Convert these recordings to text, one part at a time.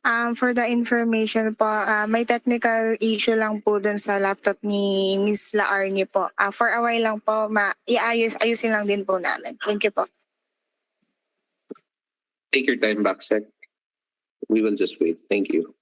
For the information po, may technical issue lang po dun sa laptop ni Miss Laarni po. For a while lang po, ayusin lang din po namin. Thank you po. Take your time back, Sec. We will just wait. Thank you.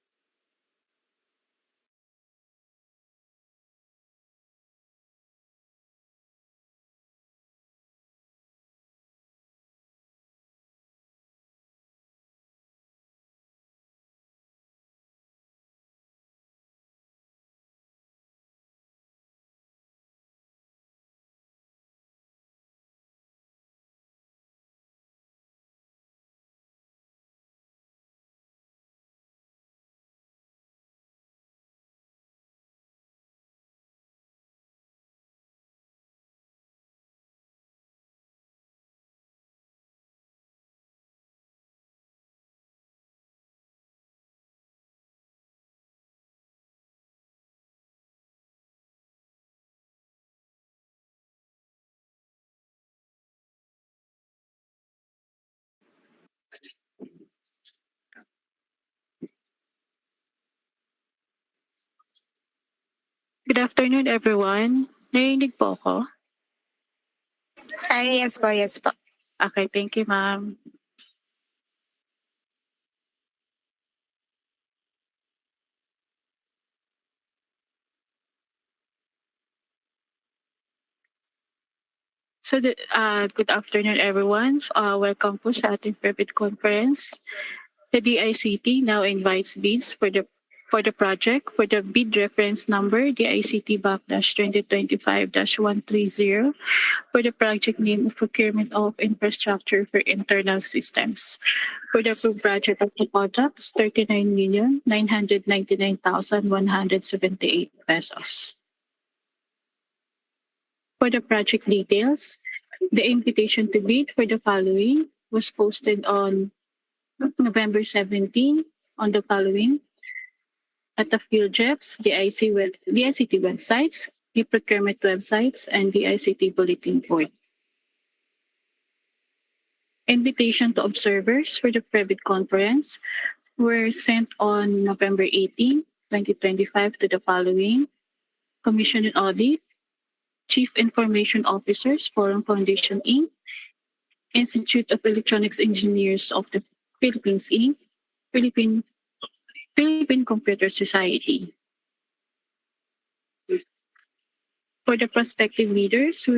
Good afternoon, everyone. Narinig po ako? Yes po, yes po. Okay, thank you, ma'am. So, good afternoon, everyone. Welcome po sa ating private conference. The DICT now invites bids for the project for the bid reference number DICT BAC-2025-130 for the project name of procurement of infrastructure for internal systems. For the approved budget of the products, 39,999,178 pesos. For the project details, the invitation to bid for the following was posted on November 17 on the following at the field reps, the ICT websites, the procurement websites, and the ICT bulletin board. Invitation to observers for the private conference were sent on November 18, 2025 to the following: Commission and Audit, Chief Information Officers, Forum Foundation, Inc., Institute of Electronics Engineers of the Philippines, Inc., Philippine Computer Society. For the prospective leaders who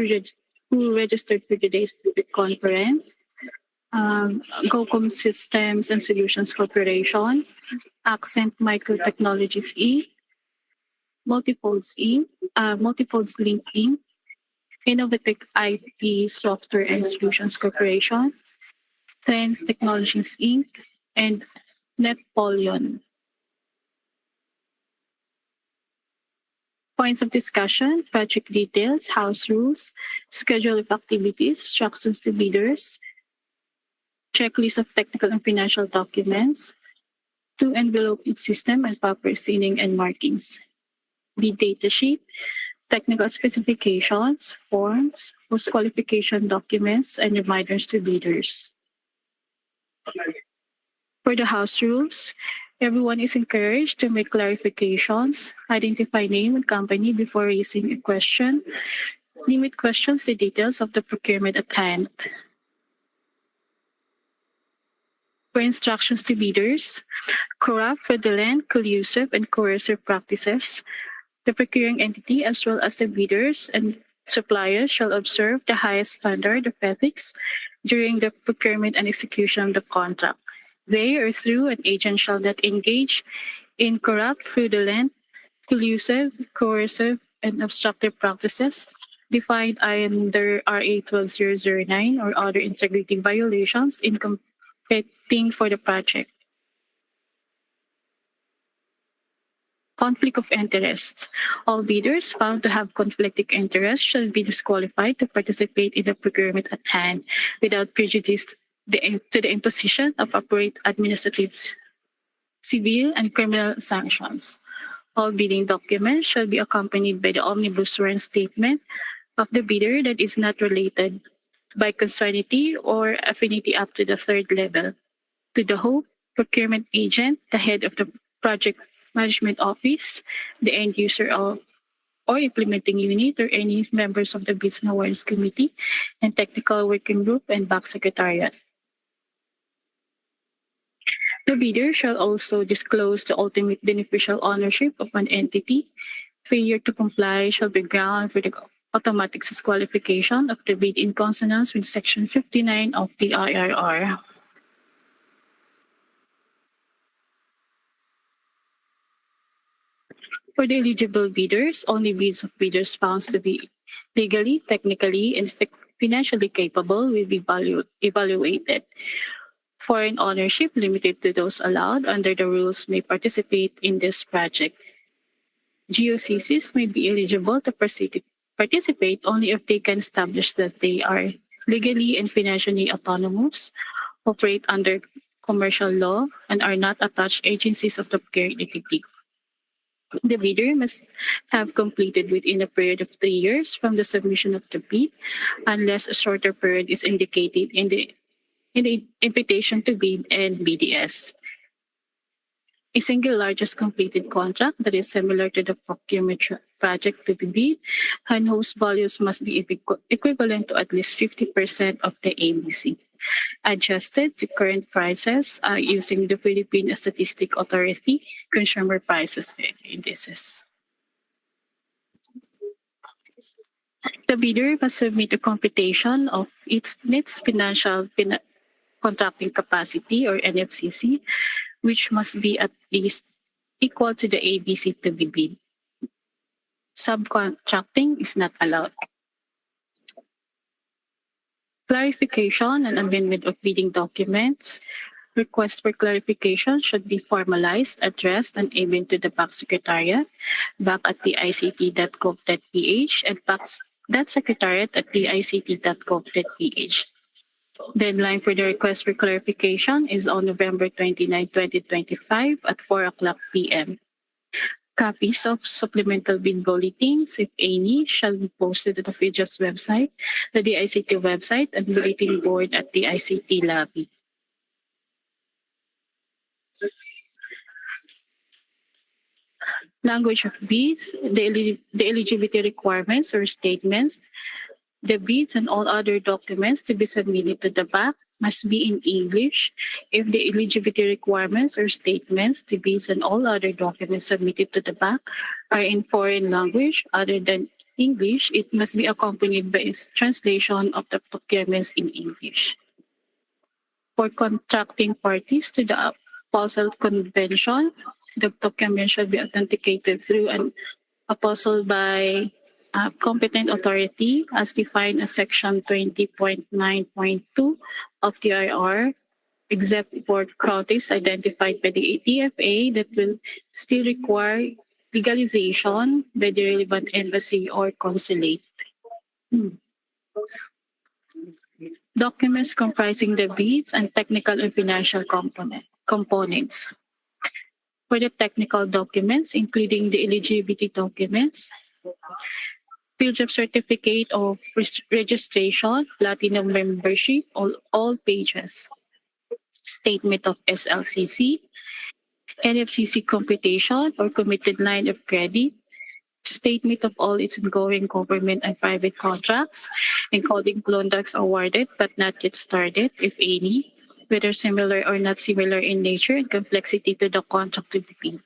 registered for today's private conference, GoCom Systems and Solutions Corporation, Accent Microtechnologies Inc., Multifolds Link Inc., Innovatech IP Software and Solutions Corporation, Trends Technologies Inc., and Netpolion. Points of discussion: project details, house rules, schedule of activities, instructions to bidders, checklist of technical and financial documents, two enveloping system and proper sealing and markings, bid data sheet, technical specifications, forms, post qualification documents, and reminders to bidders. For the house rules, everyone is encouraged to make clarifications, identify name and company before raising a question, limit questions to details of the procurement at hand. For instructions to bidders, corrupt, fraudulent, collusive, and coercive practices, the procuring entity as well as the bidders and suppliers shall observe the highest standard of ethics during the procurement and execution of the contract. They or through an agent shall not engage in corrupt, fraudulent, collusive, coercive, and obstructive practices defined under RA 12009 or other integrity violations in competing for the project. Conflict of interest. All bidders found to have conflicting interest shall be disqualified to participate in the procurement at hand without prejudice to the imposition of appropriate administrative, civil, and criminal sanctions. All bidding documents shall be accompanied by the omnibus sworn statement of the bidder that is not related by consanguinity or affinity up to the third level to the hope, procurement agent, the head of the project management office, the end user of or implementing unit, or any members of the Bids and Awards Committee and Technical Working Group and back Secretariat. The bidder shall also disclose the ultimate beneficial ownership of an entity. Failure to comply shall be ground for the automatic disqualification of the bid in consonance with Section 59 of the IRR. For the eligible bidders, only bids of bidders found to be legally, technically, and financially capable will be evaluated. Foreign ownership limited to those allowed under the rules may participate in this project. GOCCs may be eligible to participate only if they can establish that they are legally and financially autonomous, operate under commercial law, and are not attached agencies of the procuring entity. The bidder must have completed within a period of 3 years from the submission of the bid, unless a shorter period is indicated in the invitation to bid and BDS. A single largest completed contract that is similar to the procurement project to be bid, and whose values must be equivalent to at least 50% of the ABC, adjusted to current prices using the Philippine Statistic Authority consumer prices indices. The bidder must submit a computation of its financial contracting capacity, or NFCC, which must be at least equal to the ABC to be bid. Subcontracting is not allowed. Clarification and amendment of bidding documents. Requests for clarification should be formalized, addressed, and emailed to the back secretariat, back at the ict.gov.ph, and that secretariat at the ict.gov.ph. Deadline for the request for clarification is on November 29, 2025 at 4 o'clock p.m. Copies of supplemental bid bulletins, if any, shall be posted at the FIDRA's website, the DICT website, and bulletin board at the ICT lobby. Language of bids, the eligibility requirements or statements. The bids and all other documents to be submitted to the BAC must be in English. If the eligibility requirements or statements, the bids and all other documents submitted to the BAC are in foreign language other than English, it must be accompanied by a translation of the documents in English. For contracting parties to the Apostle Convention, the document shall be authenticated through an apostle by competent authority as defined as Section 20.9.2 of the IR, except for quotas identified by the ATFA that will still require legalization by the relevant embassy or consulate. Documents comprising the bids and technical and financial components. For the technical documents, including the eligibility documents, field of certificate of registration, platinum membership, all pages, statement of SLCC, NFCC computation or committed line of credit, statement of all its ongoing government and private contracts, including contracts awarded but not yet started, if any, whether similar or not similar in nature and complexity to the contract to be bid.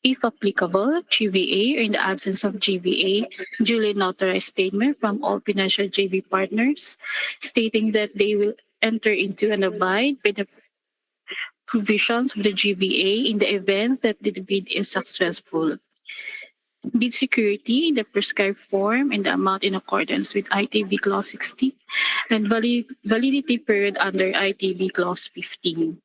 If applicable, GVA, or in the absence of GVA, duly notarized statement from all financial JV partners stating that they will enter into and abide by the provisions of the GVA in the event that the bid is successful. Bid security in the prescribed form and the amount in accordance with ITB Clause 60 and validity period under ITB Clause 15.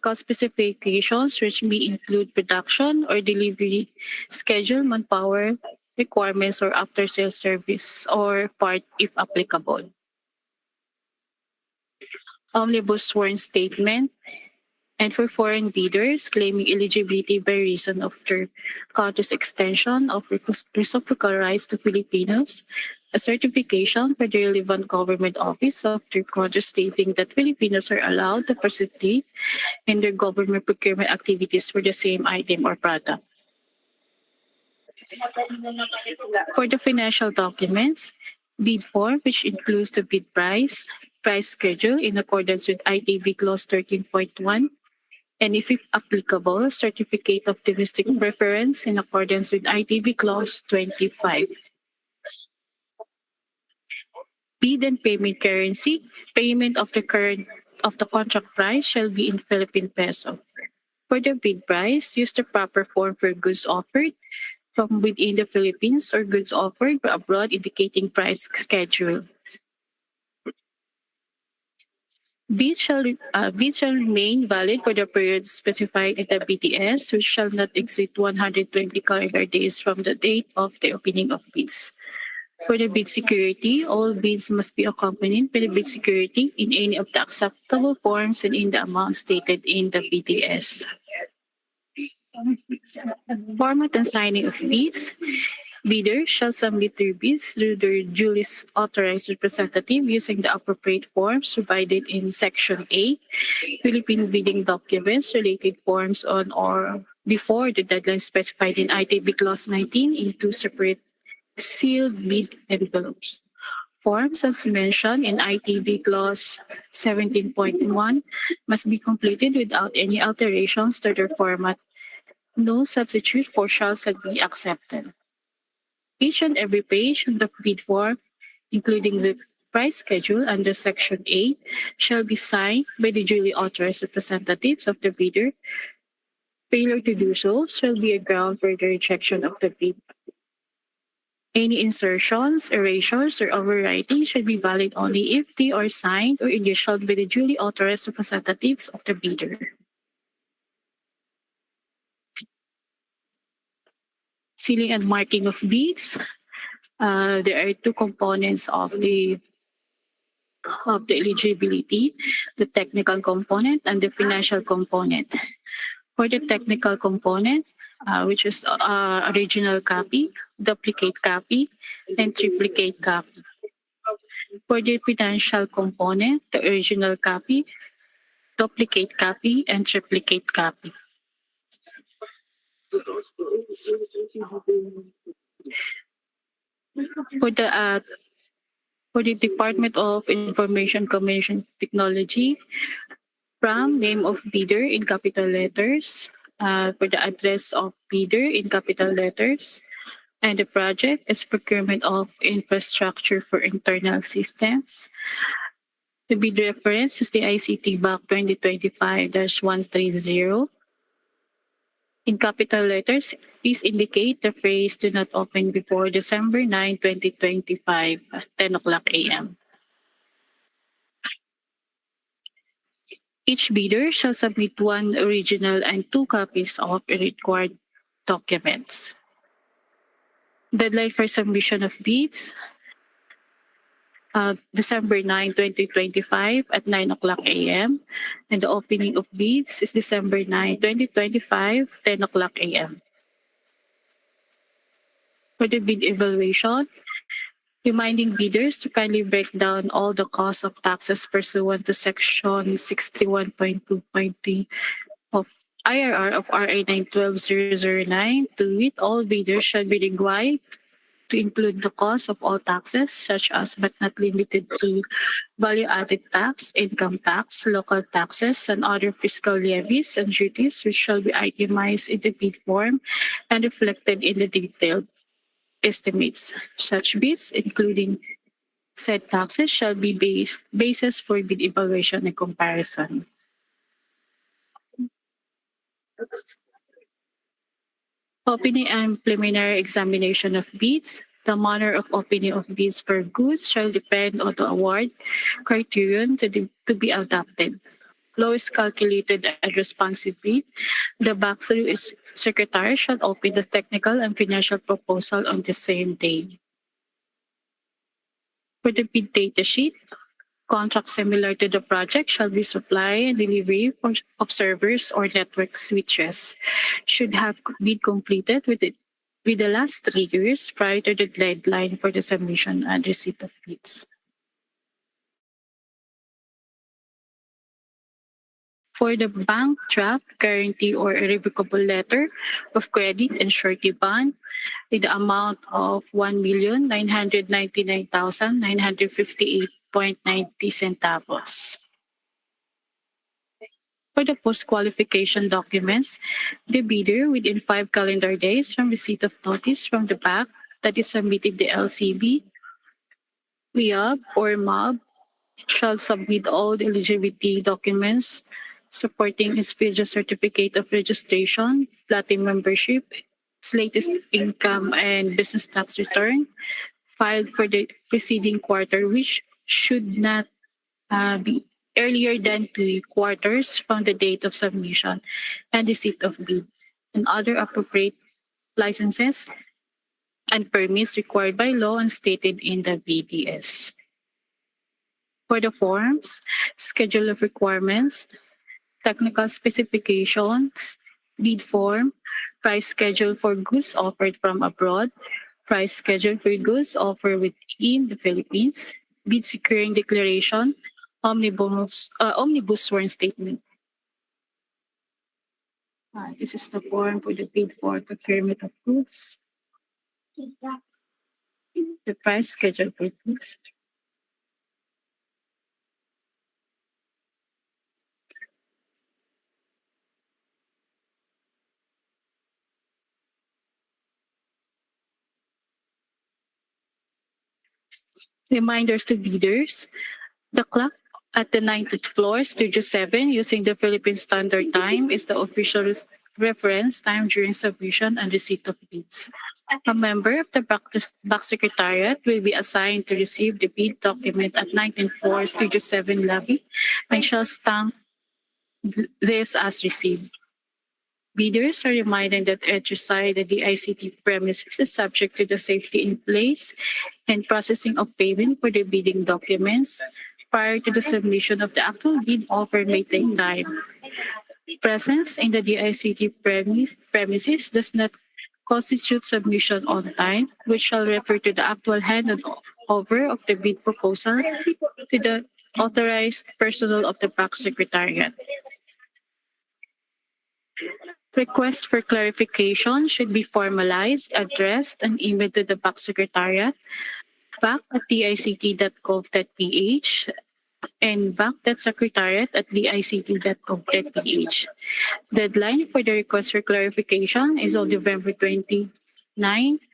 Cost specifications which may include production or delivery schedule, manpower requirements, or after-sales service or part if applicable. Omnibus sworn statement. And for foreign bidders claiming eligibility by reason of their country's extension of reciprocal rights to Filipinos, a certification for the relevant government office of the recorder stating that Filipinos are allowed to participate in their government procurement activities for the same item or product. For the financial documents, bid form, which includes the bid price, price schedule in accordance with ITB Clause 13.1, and if applicable, certificate of domestic preference in accordance with ITB Clause 25. Bid and payment currency, payment of the contract price shall be in Philippine peso. For the bid price, use the proper form for goods offered from within the Philippines or goods offered from abroad indicating price schedule. Bids shall remain valid for the period specified in the BTS, which shall not exceed 120 calendar days from the date of the opening of bids. For the bid security, all bids must be accompanied by the bid security in any of the acceptable forms and in the amount stated in the BTS. Format and signing of bids. Bidders shall submit their bids through their duly authorized representative using the appropriate forms provided in Section A, Philippine bidding documents, related forms on or before the deadline specified in ITB Clause 19 in two separate sealed bid envelopes. Forms as mentioned in ITB Clause 17.1 must be completed without any alterations to their format. No substitute for shall be accepted. Each and every page of the bid form, including the price schedule under Section A, shall be signed by the duly authorized representatives of the bidder. Failure to do so shall be a ground for the rejection of the bid. Any insertions, erasures, or overwriting should be valid only if they are signed or initialed by the duly authorized representatives of the bidder. Sealing and marking of bids. There are two components of the eligibility, the technical component and the financial component. For the technical components, which is original copy, duplicate copy, and triplicate copy. For the financial component, the original copy, duplicate copy, and triplicate copy. For the Department of Information Communication Technology, from name of bidder in capital letters, for the address of bidder in capital letters, and the project is procurement of infrastructure for internal systems. The bid reference is the ICT BAC 2025-130. In capital letters, please indicate the phrase "do not open before December 9, 2025 at 10 o'clock a.m. Each bidder shall submit one original and two copies of required documents. Deadline for submission of bids, December 9, 2025 at 9 o'clock a.m. And the opening of bids is December 9, 2025, 10 o'clock a.m. For the bid evaluation, reminding bidders to kindly break down all the costs of taxes pursuant to Section 61.2.3 of IRR of RA 912009. To it, all bidders shall be required to include the cost of all taxes, such as but not limited to value-added tax, income tax, local taxes, and other fiscal levies and duties, which shall be itemized in the bid form and reflected in the detailed estimates. Such bids, including said taxes, shall be basis for bid evaluation and comparison. Opening and preliminary examination of bids. The manner of opening of bids for goods shall depend on the award criterion to be adopted. Lowest calculated and responsive bid. The back through is secretary shall open the technical and financial proposal on the same day. For the bid data sheet, contracts similar to the project shall be supply and delivery of servers or network switches. Should have been completed with the last 3 years prior to the deadline for the submission and receipt of bids. For the bank draft guarantee or irrevocable letter of credit and surety bond with the amount of 1,999,958.90 centavos. For the post-qualification documents, the bidder within 5 calendar days from receipt of notice from the bank that is submitted the LCB, WIAB, or MAB shall submit all the eligibility documents supporting its FIDGA certificate of registration, platinum membership, its latest income and business tax return filed for the preceding quarter, which should not be earlier than 2 quarters from the date of submission and receipt of bid, and other appropriate licenses and permits required by law and stated in the BDS. For the forms, schedule of requirements, technical specifications, bid form, price schedule for goods offered from abroad, price schedule for goods offered within the Philippines, bid securing declaration, omnibus sworn statement. This is the form for the bid for procurement of goods. The price schedule for goods. Reminders to bidders. The clock at the 19th floor, Studio 7, using the Philippine Standard Time is the official reference time during submission and receipt of bids. A member of the back secretariat will be assigned to receive the bid document at 19th floor, Studio 7 lobby and shall stamp this as received. Bidders are reminded that exercise the DICT premises is subject to the safety in place and processing of payment for the bidding documents prior to the submission of the actual bid offer may take time. Presence in the DICT premises does not constitute submission on time, which shall refer to the actual handover of the bid proposal to the authorized personnel of the back secretariat. Requests for clarification should be formalized, addressed, and emailed to the back secretariat, back@dict.gov.ph, and back.secretariat@dict.gov.ph. Deadline for the request for clarification is on November 29,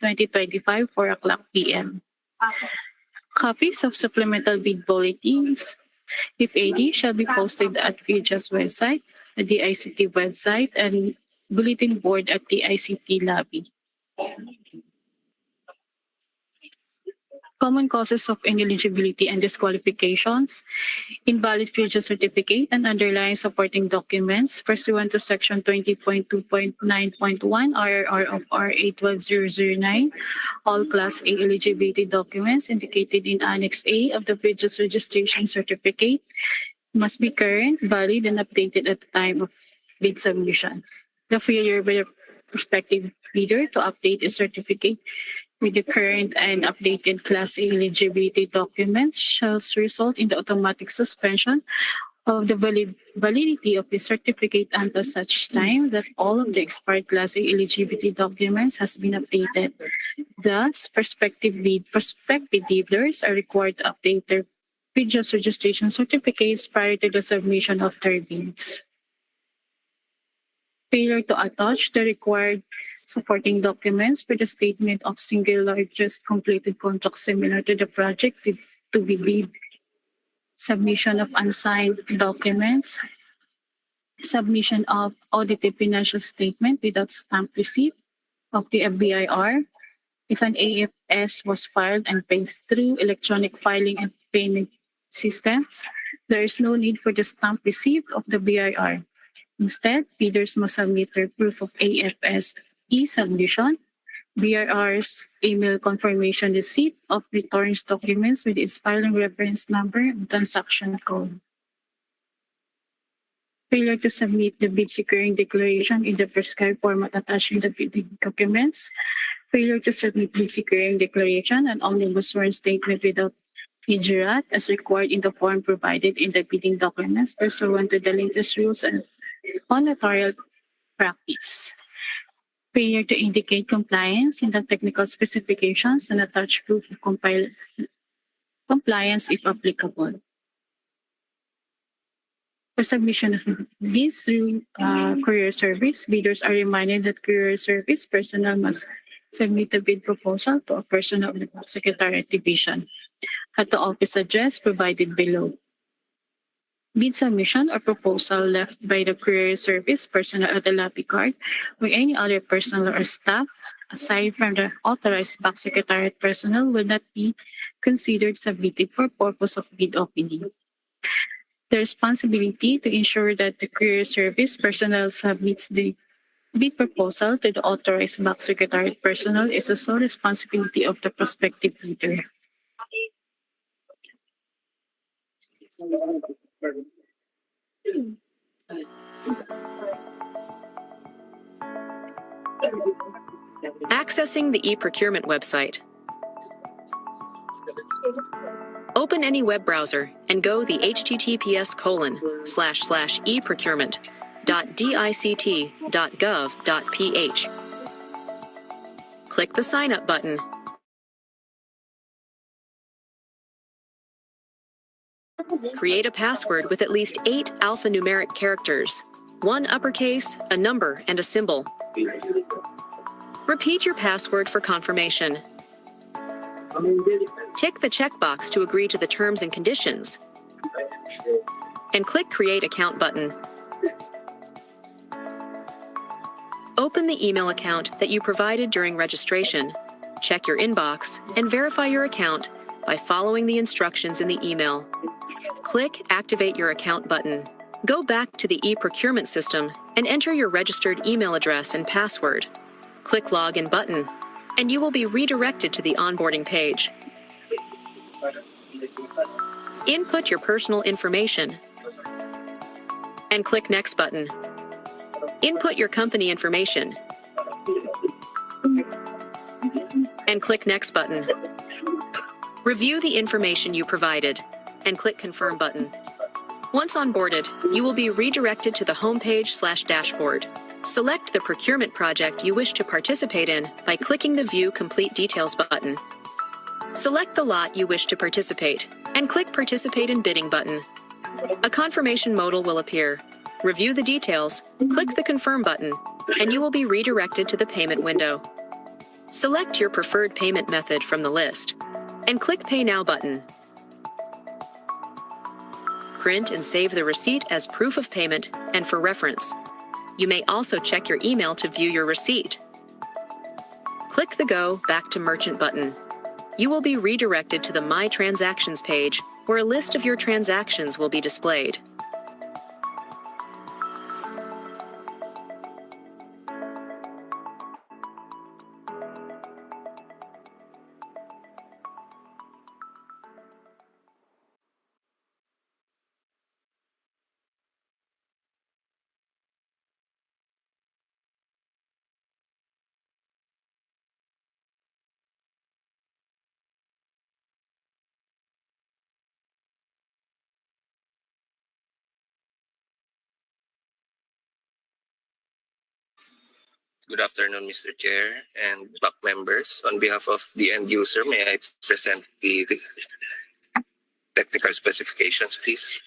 2025, 4 o'clock p.m. Copies of supplemental bid bulletins, if any, shall be posted at FIDGA's website, the DICT website, and bulletin board at the ICT lobby. Common causes of ineligibility and disqualifications, invalid FIDGA certificate and underlying supporting documents pursuant to Section 20.2.9.1 RRR of RA 12009, all Class A eligibility documents indicated in Annex A of the FIDGA's registration certificate must be current, valid, and updated at the time of bid submission. The failure by the prospective bidder to update a certificate with the current and updated Class A eligibility documents shall result in the automatic suspension of the validity of the certificate until such time that all of the expired Class A eligibility documents has been updated. Thus, prospective bidders are required to update their FIDGA's registration certificates prior to the submission of their bids. Failure to attach the required supporting documents for the statement of single largest completed contract similar to the project to be bid, submission of unsigned documents, submission of audited financial statement without stamp receipt of the BIR. If an AFS was filed and paid through electronic filing and payment systems, there is no need for the stamp receipt of the BIR. Instead, bidders must submit their proof of AFS e-submission, BRR's email confirmation receipt of returns documents with its filing reference number and transaction code. Failure to submit the bid securing declaration in the prescribed format attached in the bidding documents failure to submit bid securing declaration and omnibus sworn statement without IJRAT as required in the form provided in the bidding documents pursuant to the latest rules and on notarial practice. Failure to indicate compliance in the technical specifications and attach proof of compliance if applicable. For submission of bids through courier service, bidders are reminded that courier service personnel must submit a bid proposal to a person of the Secretariat Division at the office address provided below. Bid submission or proposal left by the courier service personnel at the lobby card or any other personnel or staff aside from the authorized back secretariat personnel will not be considered submitted for purpose of bid opening. The responsibility to ensure that the courier service personnel submits the bid proposal to the authorized back secretariat personnel is the sole responsibility of the prospective bidder. Accessing the e-procurement website. Open any web browser and go the https://eprocurement.dict.gov.ph. Click the Sign Up button. Create a password with at least 8 alphanumeric characters, 1 uppercase, a number, and a symbol. Repeat your password for confirmation. Tick the checkbox to agree to the terms and conditions, and click Create Account button. Open the email account that you provided during registration. Check your inbox and verify your account by following the instructions in the email. Click Activate Your Account button. Go back to the e-procurement system and enter your registered email address and password. Click Login button, and you will be redirected to the onboarding page. Input your personal information and click Next button. Input your company information and click Next button. Review the information you provided and click Confirm button. Once onboarded, you will be redirected to the homepage/dashboard. Select the procurement project you wish to participate in by clicking the View Complete Details button. Select the lot you wish to participate and click Participate in Bidding button. A confirmation modal will appear. Review the details, click the Confirm button, and you will be redirected to the payment window. Select your preferred payment method from the list and click Pay Now button. Print and save the receipt as proof of payment and for reference. You may also check your email to view your receipt. Click the Go Back to Merchant button. You will be redirected to the My Transactions page, where a list of your transactions will be displayed. Good afternoon, Mr. Chair and BAC members. On behalf of the end user, may I present the technical specifications, please?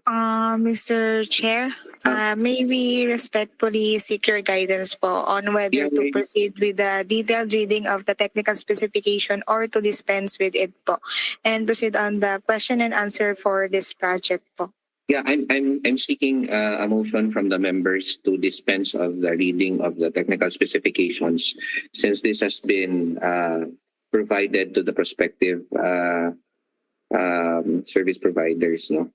Mr. Chair, may we respectfully seek your guidance po on whether to proceed with the detailed reading of the technical specification or to dispense with it po, and proceed on the question and answer for this project po. Yeah, I'm seeking a motion from the members to dispense of the reading of the technical specifications, since this has been provided to the prospective service providers. No,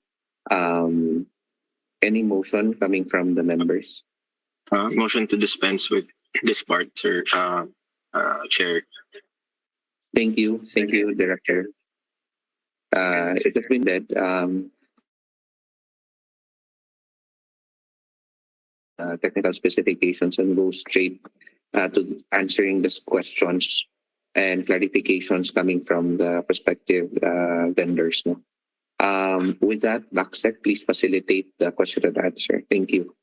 any motion coming from the members? Motion to dispense with this part, sir, Chair. Thank you, Director. it has been said, technical specifications and go straight to answering these questions and clarifications coming from the prospective vendors. No? With that, Backsec, please facilitate the question and answer. Thank you.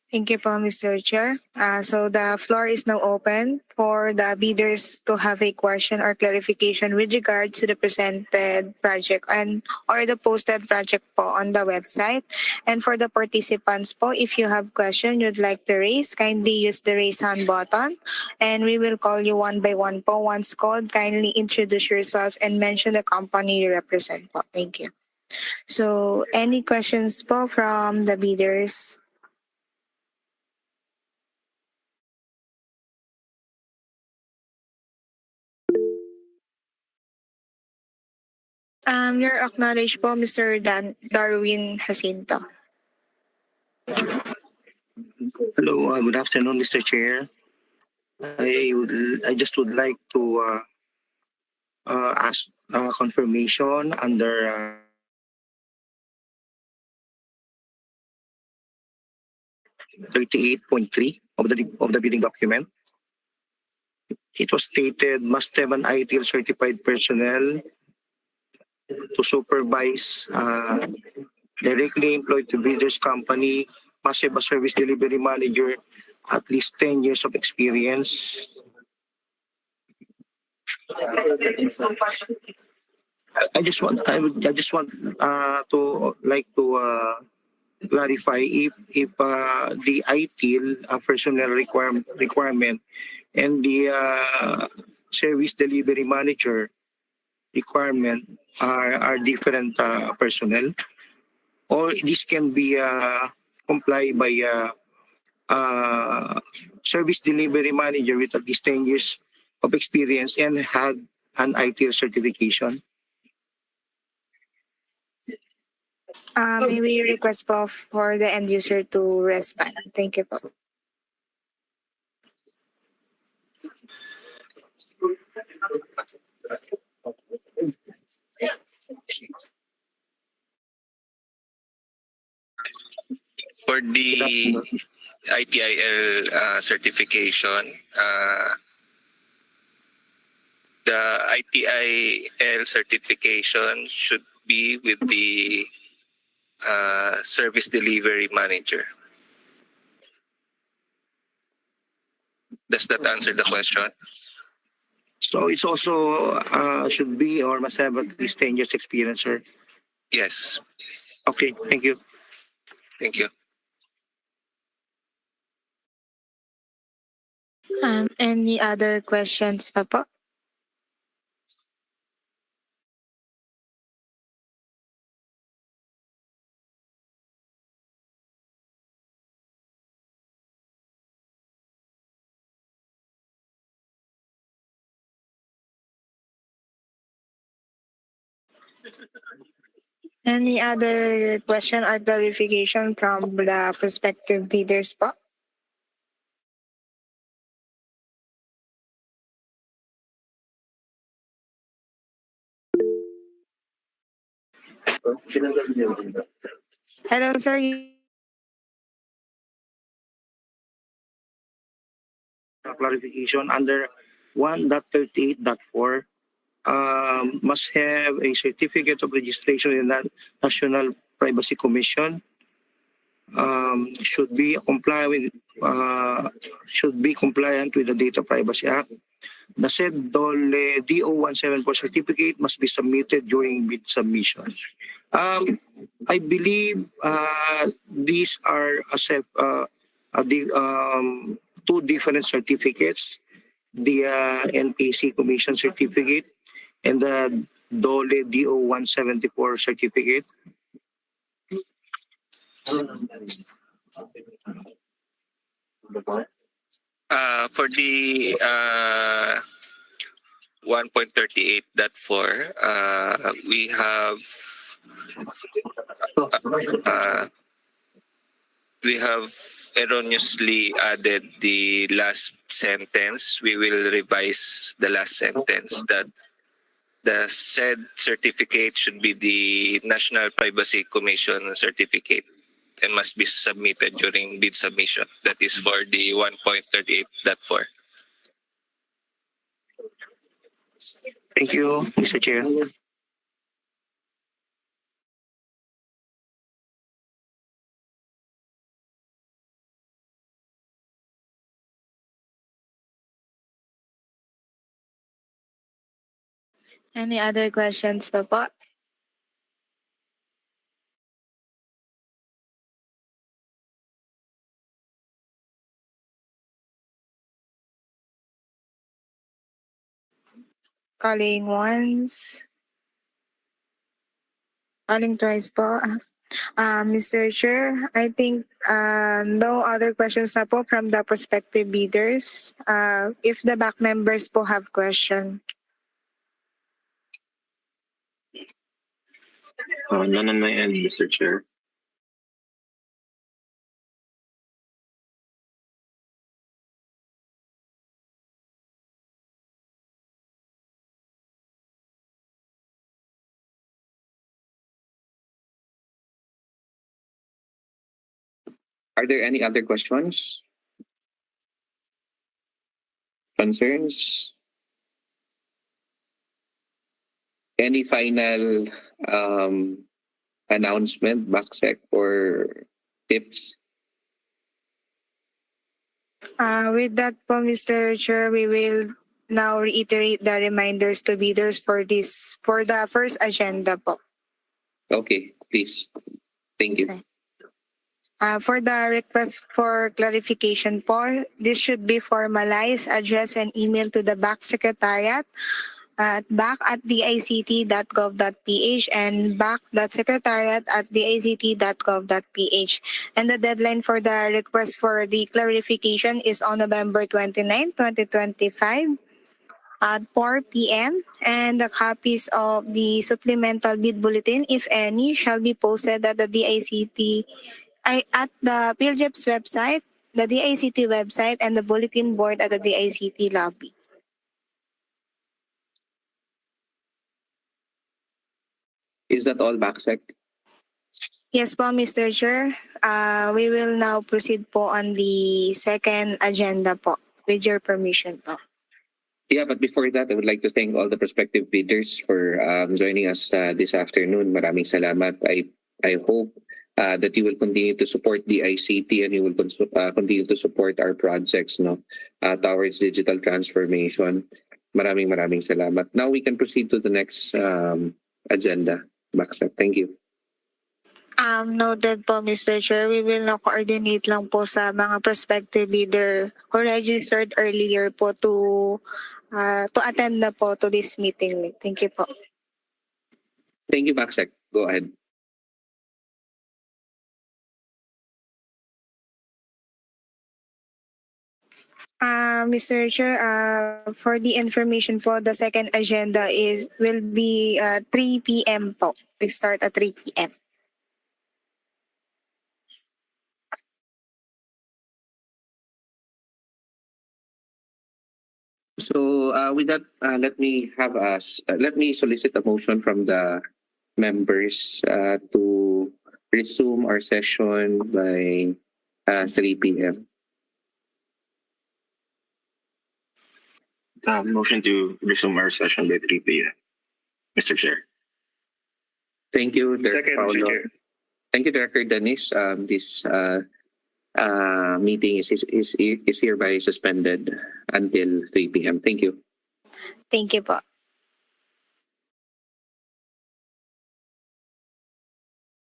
Thank you po, Mr. Chair. So the floor is now open for the bidders to have a question or clarification with regard to the presented project or the posted project po on the website. And for the participants po, if you have question you'd like to raise, kindly use the raise hand button and we will call you one by one po. Once called, kindly introduce yourself and mention the company you represent po. Thank you. So any questions po from the bidders? You're acknowledged po, Mr. Darwin Jacinto. Hello, good afternoon, Mr. Chair. I just would like to ask confirmation under 38.3 of the bidding document. It was stated must have an ITL certified personnel to supervise directly employed to bidders company, must have a service delivery manager at least 10 years of experience. I just want to clarify if the ITIL personnel requirement and the service delivery manager requirement are different personnel, or this can be complied by service delivery manager with at least 10 years of experience and had an ITIL certification. May we request po for the end user to respond? Thank you po. For the ITIL certification, the ITIL certification should be with the service delivery manager. Does that answer the question? So it's also should be or must have at least 10 years experience, sir. Yes. Okay, thank you. Thank you. Any other questions pa po? Any other question or clarification from the prospective bidders po? Hello, sir. Clarification under 1.38.4 must have a certificate of registration in the National Privacy Commission. Should be compliant with the Data Privacy Act. The said DOLE DO174 certificate must be submitted during bid submission. I believe these are two different certificates, the NPC Commission certificate and the DOLE DO174 certificate. For the 1.38.4, we have erroneously added the last sentence. We will revise the last sentence that the said certificate should be the National Privacy Commission certificate and must be submitted during bid submission. That is for the 1.38.4. Thank you, Mr. Chair. Any other questions pa po? Calling once. Calling twice po. Mr. Chair, I think no other questions na po from the prospective bidders. If the back members po have question. None on my end, Mr. Chair. Are there any other questions? Concerns? Any final announcement, backsec or tips? With that po, Mr. Chair, we will now reiterate the reminders to bidders for the first agenda po. Okay, please. Thank you. Okay. For the request for clarification po, this should be formalized, address and email to the back secretariat at back@dict.gov.ph and back.secretariat@dict.gov.ph. And the deadline for the request for the clarification is on November 29, 2025 at 4 p.m. And the copies of the supplemental bid bulletin, if any, shall be posted at the at the PhilJEP's website, the DICT website, and the bulletin board at the DICT lobby. Is that all, backsec? Yes po, Mr. Chair. We will now proceed po on the second agenda po, with your permission po. Yeah, but before that, I would like to thank all the prospective bidders for joining us this afternoon. Maraming salamat. I hope that you will continue to support the ICT and you will continue to support our projects towards digital transformation. Maraming salamat. Now we can proceed to the next agenda. Backsec. Thank you. Noted po, Mr. Chair. We will now coordinate lang po sa mga prospective bidder who registered earlier po to attend na po to this meeting. Thank you po. Thank you, Backsec. Go ahead. Mr. Chair, for the information po, the second agenda will be 3 p.m. po. We start at 3 p.m. So with that, let me solicit a motion from the members to resume our session by 3 p.m. Motion to resume our session by 3 p.m. Mr. Chair. Thank you, Director Second, Mr. Paolo. Chair. Thank you, Director Dennis. This meeting is hereby suspended until 3 p.m. Thank you. Thank you po.